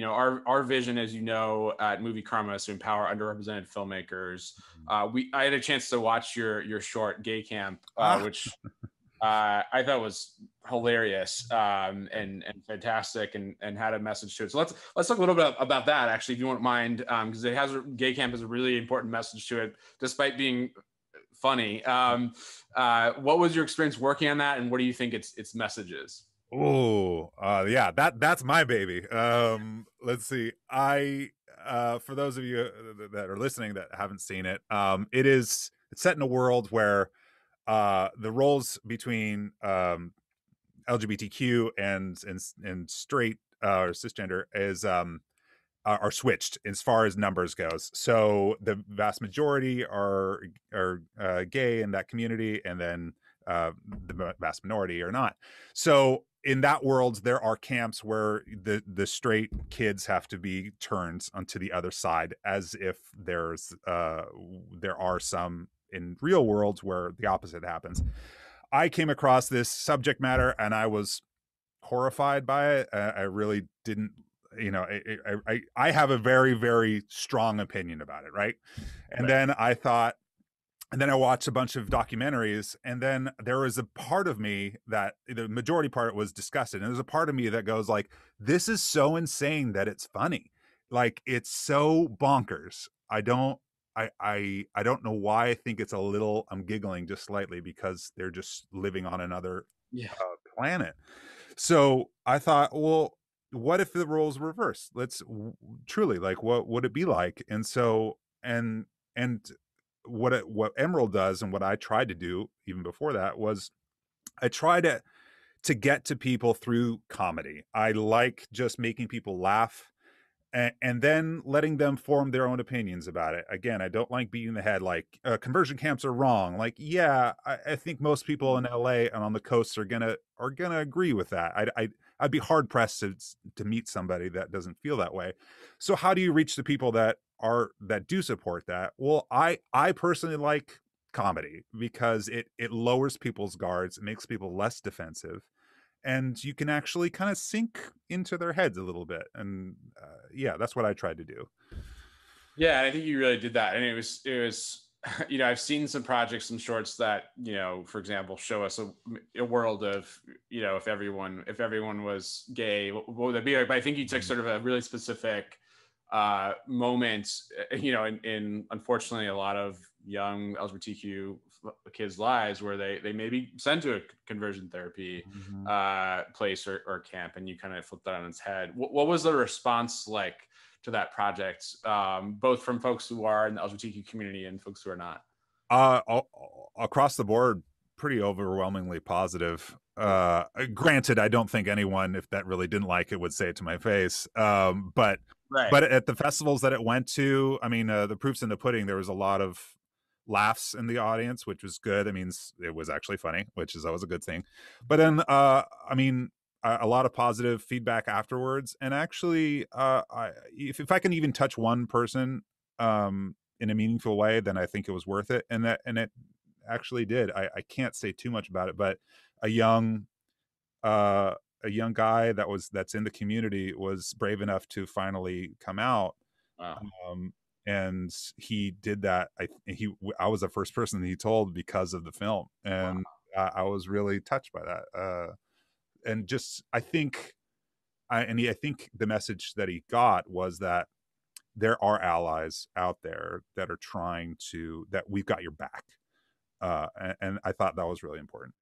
our vision, as you know, at Movie Karma is to empower underrepresented filmmakers. I had a chance to watch your short Gay Camp, Ah, which I thought was hilarious, and fantastic, and had a message to it. So let's talk a little bit about that, actually, if you won't mind, because Gay Camp has a really important message to it, despite being funny. What was your experience working on that, and what do you think its message is? oh, yeah, that's my baby. Let's see. For those of you that are listening that haven't seen it, it's set in a world where the roles between LGBTQ and straight or cisgender are switched as far as numbers goes. So the vast majority are gay in that community, and then the vast minority are not. So in that world, there are camps where the straight kids have to be turned onto the other side, as if there are some in real worlds where the opposite happens. I came across this subject matter and I was horrified by it. I really didn't, I have a very, very strong opinion about it, right? And Right. then and then I watched a bunch of documentaries, and then there was a part of me that the majority part was disgusted, and there's a part of me that goes like, "This is so insane that it's funny, like it's so bonkers." I don't know why I think it's a little. I'm giggling just slightly because they're just living on another Yeah. planet. So I thought, well, what if the roles reverse? Truly, like, what would it be like? And so, and what Emerald does, and what I tried to do even before that, was I try to get to people through comedy. I like just making people laugh, and then letting them form their own opinions about it. Again, I don't like beating the head like conversion camps are wrong. Like, yeah, I think most people in LA and on the coast are gonna agree with that. I'd be hard pressed to meet somebody that doesn't feel that way. So how do you reach the people that do support that? Well, I personally like comedy because it lowers people's guards, it makes people less defensive, and you can actually kind of sink into their heads a little bit. And yeah, that's what I tried to do. Yeah, and I think you really did that. And it was I've seen some projects, some shorts that, for example, show us a world of, if everyone was gay, what would that be like? But I think you took Mhm. sort of a really specific moment, in unfortunately a lot of young LGBTQ kids' lives, where they may be sent to a conversion therapy Mhm. place, or camp, and you kind of flipped that on its head. What was the response like to that project, both from folks who are in the LGBTQ community and folks who are not? Across the board, pretty overwhelmingly positive. Cool. Granted, I don't think anyone, if that really didn't like it, would say it to my face. Right. But at the festivals that it went to, I mean, the proofs in the pudding. There was a lot of laughs in the audience, which was good. I mean, it was actually funny, which is always a good thing. But then, I mean, a lot of positive feedback afterwards. And actually, if I can even touch one person in a meaningful way, then I think it was worth it. And it actually did. I can't say too much about it, but a young uh, a young guy that's in the community was brave enough to finally come out, Wow. um, and he did that. I was the first person that he told because of the film, Wow. and I was really touched by that. And just I think the message that he got was that there are allies out there that are trying to that we've got your back, and I thought that was really important.